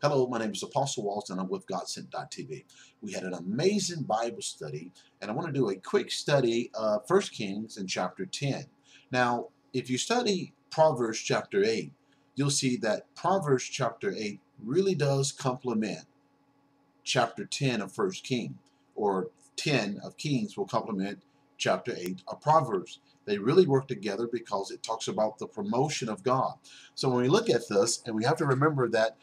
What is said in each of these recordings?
Hello, my name is Apostle Walls and I'm with Godsent.tv. We had an amazing Bible study and I want to do a quick study of 1 Kings in chapter 10. Now, if you study Proverbs chapter 8, you'll see that Proverbs chapter 8 really does complement chapter 10 of 1 Kings, or 10 of Kings will complement chapter 8 of Proverbs. They really work together because it talks about the promotion of God. So when we look at this, and we have to remember that,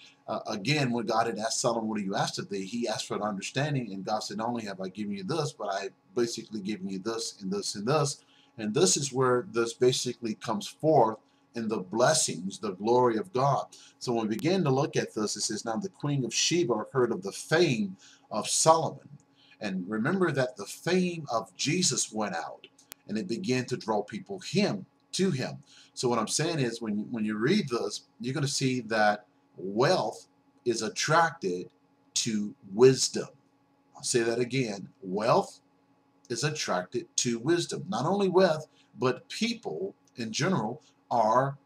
again, when God had asked Solomon, what do you ask of thee? He asked for an understanding, and God said, not only have I given you this, but I basically given you this and this and this. And this is where this basically comes forth in the blessings, the glory of God. So when we begin to look at this, it says, now the Queen of Sheba heard of the fame of Solomon. And remember that the fame of Jesus went out, and it began to draw people to him. So what I'm saying is, when you read this, you're going to see that wealth is attracted to wisdom. I'll say that again. Wealth is attracted to wisdom. Not only wealth, but people in general are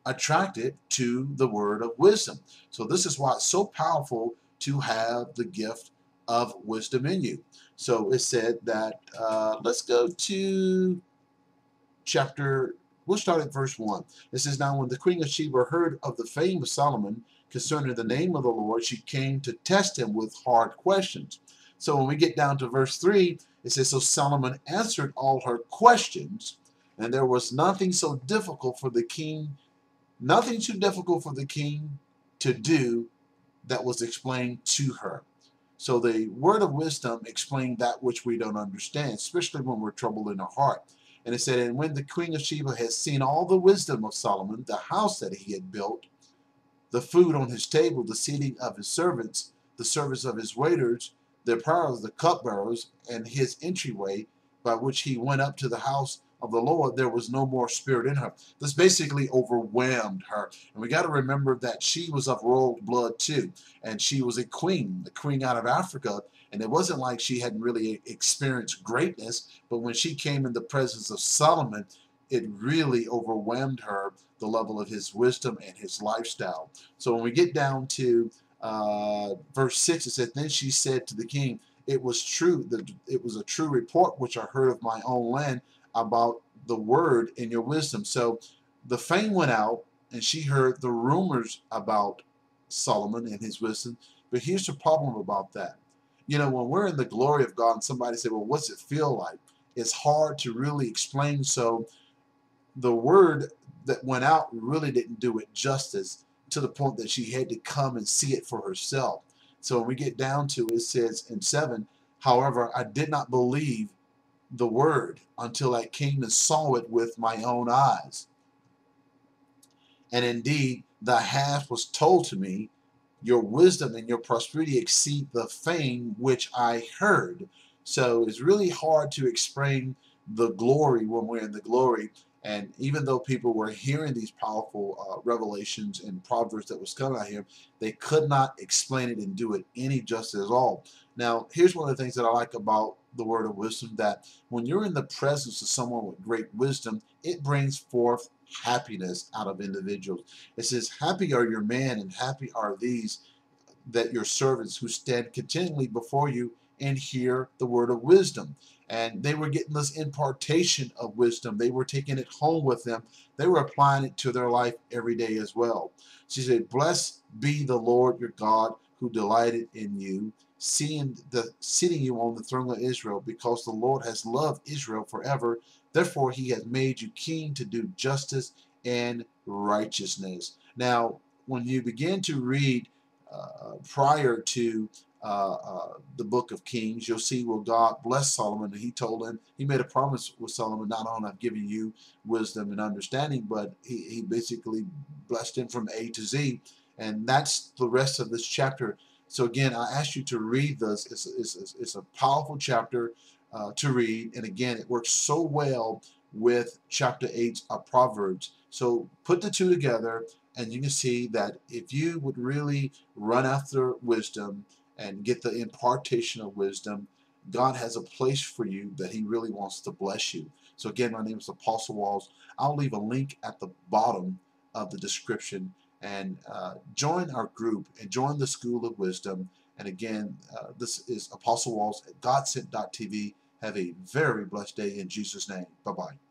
attracted to the word of wisdom. So this is why it's so powerful to have the gift of wisdom in you. So it said that, let's go to we'll start at verse 1. It says, now when the Queen of Sheba heard of the fame of Solomon concerning the name of the Lord, she came to test him with hard questions. So when we get down to verse 3, it says, so Solomon answered all her questions, and there was nothing so difficult for the king, nothing too difficult for the king to do that was explained to her. So the word of wisdom explained that which we don't understand, especially when we're troubled in our heart. And it said, and when the Queen of Sheba had seen all the wisdom of Solomon, the house that he had built, the food on his table, the seating of his servants, the service of his waiters, the apparel of the cupbearers, and his entryway by which he went up to the house of the Lord, there was no more spirit in her. This basically overwhelmed her. And we got to remember that she was of royal blood too. And she was a queen out of Africa. And it wasn't like she hadn't really experienced greatness, but when she came in the presence of Solomon, it really overwhelmed her, the level of his wisdom and his lifestyle. So when we get down to verse 6, it says, then she said to the king, it was true, that it was a true report which I heard of my own land about the word and your wisdom. So the fame went out, and she heard the rumors about Solomon and his wisdom. But here's the problem about that. You know, when we're in the glory of God and somebody say, well, what's it feel like? It's hard to really explain. So the word that went out really didn't do it justice, to the point that she had to come and see it for herself. So when we get down to it, it says in 7, however, I did not believe the word until I came and saw it with my own eyes. And indeed, the half was told to me, your wisdom and your prosperity exceed the fame which I heard. So it's really hard to explain the glory when we're in the glory. And even though people were hearing these powerful revelations and proverbs that was coming out here, they could not explain it and do it any justice at all. Now, here's one of the things that I like about the word of wisdom, that when you're in the presence of someone with great wisdom, it brings forth happiness out of individuals. It says, happy are your men, and happy are these that your servants who stand continually before you and hear the word of wisdom. And they were getting this impartation of wisdom. They were taking it home with them. They were applying it to their life every day as well. She said, blessed be the Lord your God, who delighted in you, sitting you on the throne of Israel, because the Lord has loved Israel forever. Therefore he has made you king to do justice and righteousness. Now, when you begin to read prior to the book of Kings, you'll see where God blessed Solomon, and he told him, he made a promise with Solomon, not only I've given you wisdom and understanding, but he basically blessed him from A to Z. And that's the rest of this chapter. So again, I ask you to read this. It's a powerful chapter to read, and again, it works so well with chapter 8 of Proverbs. So put the two together, and you can see that if you would really run after wisdom and get the impartation of wisdom, God has a place for you that he really wants to bless you. So again, my name is Apostle Walls. I'll leave a link at the bottom of the description, and join our group and join the School of Wisdom. And again, this is Apostle Walls at Godsent.tv. Have a very blessed day in Jesus' name. Bye-bye.